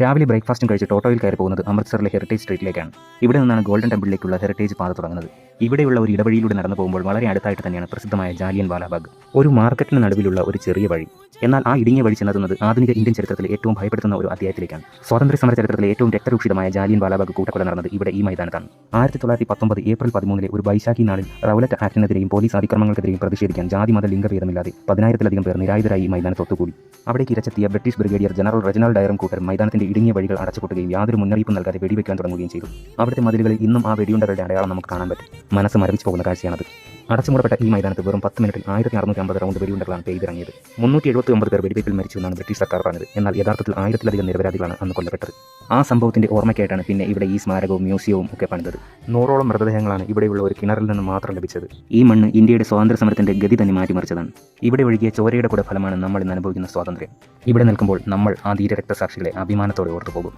രാവിലെ ബ്രേക്ക്ഫാസ്റ്റും കഴിച്ചിട്ട് ഓട്ടോയിൽ കയറി പോകുന്നത് അമൃത്സറിലെ ഹെറിറ്റേജ് സ്ട്രീറ്റിലേക്കാണ്. ഇവിടെ നിന്നാണ് ഗോൾഡൻ ടെമ്പിളിലേക്കുള്ള ഹെറിറ്റേജ് പാത തുടങ്ങുന്നത്. ഇവിടെയുള്ള ഒരു ഇടവഴിയിലൂടെ നടന്നു പോകുമ്പോൾ വളരെ അടുത്തായിട്ട് തന്നെയാണ് പ്രസിദ്ധമായ ജാലിയൻ വാലാബാഗ്. ഒരു മാർക്കറ്റിന് നടുവിലുള്ള ഒരു ചെറിയ വഴി. എന്നാൽ ആ ഇടുങ്ങിയ വഴി ചെന്നെത്തുന്നത് ആധുനിക ഇന്ത്യൻ ചരിത്രത്തിലെ ഏറ്റവും ഭയപ്പെടുത്തുന്ന ഒരു അധ്യായത്തിലേക്കാണ്. സ്വാതന്ത്ര്യ സമര ചരിത്രത്തിലെ ഏറ്റവും രക്തരൂക്ഷിതമായ ജാലിയൻ വാലാബാഗ് കൂട്ടക്കൊല നടന്നത് ഇവിടെ ഈ മൈതാനത്താണ്. 1919 ഏപ്രിൽ 13 ഒരു ബൈശാഖി നാളിൽ റൗലറ്റ് ആക്ടിനെതിരെയും പോലീസ് അതിക്രമങ്ങൾക്കെതിരെയും പ്രതിഷേധിക്കാൻ ജാതി മത ലിംഗഭേദമില്ലാതെ 10,000-ലധികം പേർ നിരായുധരായി ഈ മൈതാനത്ത് ഒത്തുകൂടി. അവിടേക്ക് ഇരച്ചെത്തിയ ബ്രിട്ടീഷ് ബ്രിഗേഡിയർ ജനറൽ റെജിനാൾഡ് ഡയറും കൂട്ടരും മൈതാനത്തിന്റെ ഇടുങ്ങിയ വഴികൾ അടച്ചുപൂട്ടുകയും യാതൊരു മുന്നറിയിപ്പും നൽകാതെ വെടിവെക്കാൻ തുടങ്ങുകയും ചെയ്തു. അവിടുത്തെ മതിലുകളിൽ ഇന്നും ആ വെടിയുണ്ടകളുടെ അടയാളം നമുക്ക് കാണാൻ പറ്റും. മനസ്സ് മരവിച്ചു പോകുന്ന കാഴ്ചയാണത്. അടച്ചുമൂടപ്പെട്ട ഈ മൈതാനത്ത് വെറും 10 മിനിറ്റിൽ 1650 റൗണ്ട് വെടിയുണ്ടകളാണ് പെയ്തിറങ്ങിയത്. 379 പേർ വെടിവെപ്പിൽ മരിച്ചു എന്നാണ് ബ്രിട്ടീഷ് സർക്കാർ പറഞ്ഞത്. എന്നാൽ യഥാർത്ഥത്തിൽ 1000-ലധികം നിരപരാധികളാണ് അന്ന് കൊല്ലപ്പെട്ടത്. ആ സംഭവത്തിന്റെ ഓർമ്മയ്ക്കായിട്ടാണ് പിന്നെ ഇവിടെ ഈ സ്മാരകവും മ്യൂസിയവും ഒക്കെ പണിതത്. 100ഓളം മൃതദേഹങ്ങളാണ് ഇവിടെയുള്ള ഒരു കിണറിൽ നിന്ന് മാത്രം ലഭിച്ചത്. ഈ മണ്ണ് ഇന്ത്യയുടെ സ്വാതന്ത്ര്യ സമരത്തിന്റെ ഗതി തന്നെ മാറ്റിമറിച്ചതാണ്. ഇവിടെ ഒഴുകിയ ചോരയുടെ കൂടെ ഫലമാണ് നമ്മൾ ഇന്ന് അനുഭവിക്കുന്ന സ്വാതന്ത്ര്യം. ഇവിടെ നിൽക്കുമ്പോൾ നമ്മൾ ആ ധീര രക്തസാക്ഷികളെ അഭിമാനത്തോടെ ഓർത്തുപോകും.